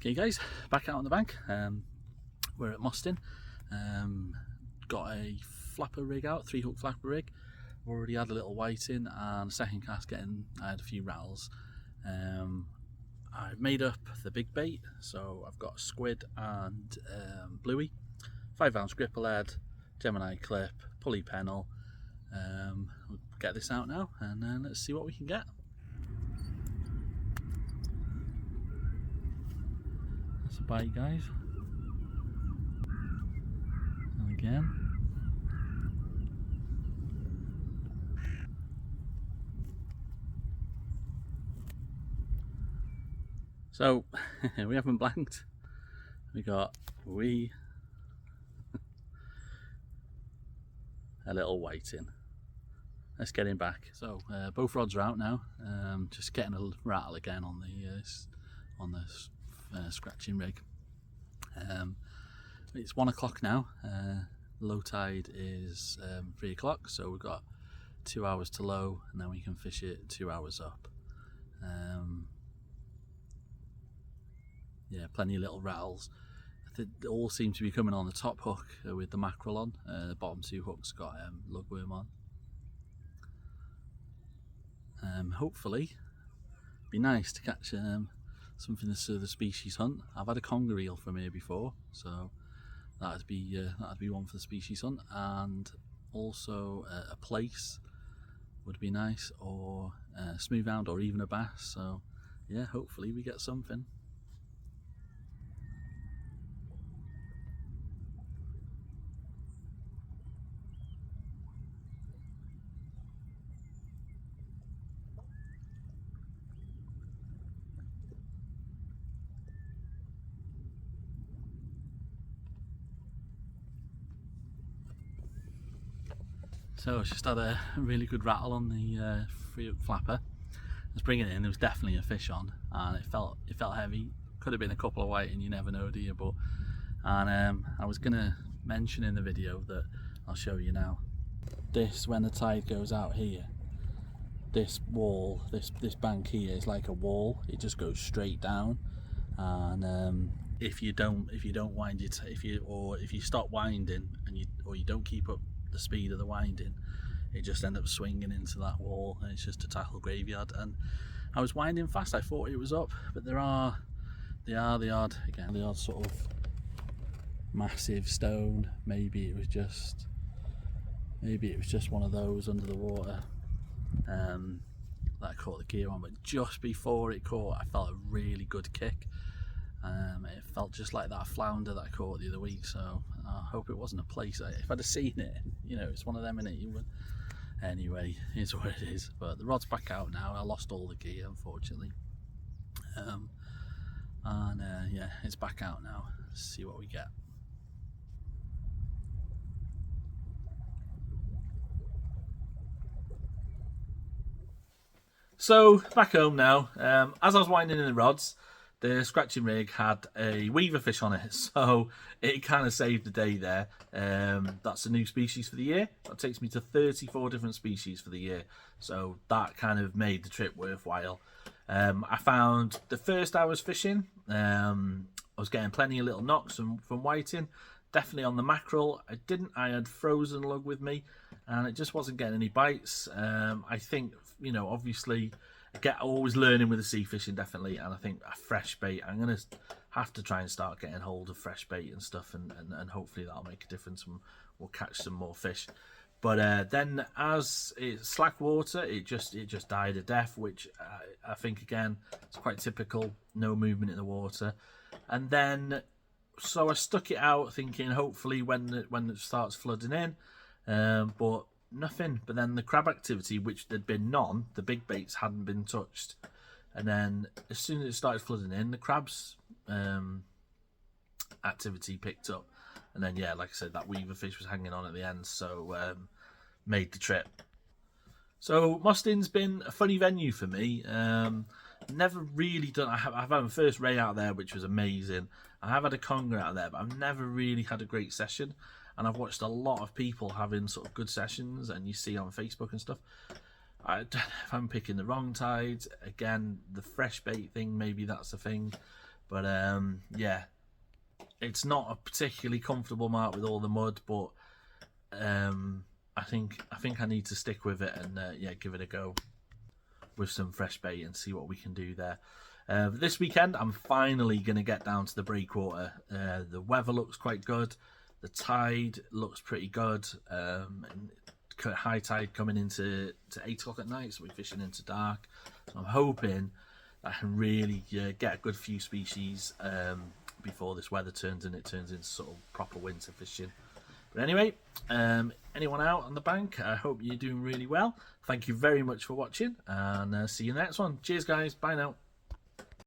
Okay guys, back out on the bank. We're at Mostyn. Got a flapper rig out, 3-hook flapper rig. Already had a little whiting and a second cast getting, I had a few rattles. I've made up the big bait, so I've got squid and bluey, 5-ounce gripper lead, Gemini clip, pulley pennel. We'll get this out now and then let's see what we can get. That's a bite, guys. And again. So we haven't blanked. We got a little whiting. Let's get him back. So both rods are out now. Just getting a rattle again on the scratching rig. It's 1 o'clock now. Low tide is 3 o'clock, so we've got 2 hours to low, and then we can fish it 2 hours up. Yeah, plenty of little rattles. I think they all seem to be coming on the top hook with the mackerel on. The bottom 2 hooks got lugworm on. Hopefully, be nice to catch something that's the species hunt. I've had a conger eel from here before, so that'd be one for the species hunt, and also a place would be nice, or a smooth hound, or even a bass. So yeah, hopefully we get something. So I just had a really good rattle on the 3-hook flapper. I was bringing it in, there was definitely a fish on, and it felt heavy. Could have been a couple of whiting, you never know, do you? But I was gonna mention in the video that I'll show you now. This, when the tide goes out here, this wall, this bank here is like a wall. It just goes straight down, and if you don't wind it, if you stop winding and you don't keep up the speed of the winding, it just ends up swinging into that wall, and it's just a tackle graveyard. And I was winding fast, I thought it was up, but the odd sort of massive stone. Maybe it was just one of those under the water that caught the gear on. But just before it caught, I felt a really good kick. It felt just like that flounder that I caught the other week, so I hope it wasn't a place. If I'd have seen it, you know, it's one of them, innit? You would. Anyway, here's what it is. But the rod's back out now. I lost all the gear, unfortunately. Yeah, it's back out now. Let's see what we get. So back home now. As I was winding in the rods, the scratching rig had a weaver fish on it, so it kind of saved the day there. That's a new species for the year. That takes me to 34 different species for the year, so that kind of made the trip worthwhile. I found the first hours fishing, I was getting plenty of little knocks from whiting, definitely on the mackerel. I had frozen lug with me, and it just wasn't getting any bites. I think, you know, obviously, always learning with the sea fishing, definitely, and I think a fresh bait, I'm gonna have to try and start getting hold of fresh bait and stuff, and hopefully that'll make a difference and we'll catch some more fish. But then as it's slack water, it just died a death, which I think again it's quite typical, no movement in the water. And then so I stuck it out thinking hopefully when it starts flooding in, but nothing. But then the crab activity, which there'd been none, the big baits hadn't been touched, and then as soon as it started flooding in, the crabs activity picked up, and then yeah, like I said, that weaver fish was hanging on at the end, so made the trip. So Mostyn's been a funny venue for me. Never really done. I've had my first ray out there, which was amazing. I have had a conger out there, but I've never really had a great session. And I've watched a lot of people having sort of good sessions, and you see on Facebook and stuff. I don't know if I'm picking the wrong tide. Again, the fresh bait thing, maybe that's the thing. But yeah, it's not a particularly comfortable mark with all the mud, but I think I need to stick with it and yeah, give it a go with some fresh bait and see what we can do there. This weekend, I'm finally going to get down to the breakwater. The weather looks quite good. The tide looks pretty good. And high tide coming into 8 o'clock at night, so we're fishing into dark. So I'm hoping I can really get a good few species before this weather turns and it turns into sort of proper winter fishing. But anyway, anyone out on the bank, I hope you're doing really well. Thank you very much for watching, and see you in the next one. Cheers, guys. Bye now.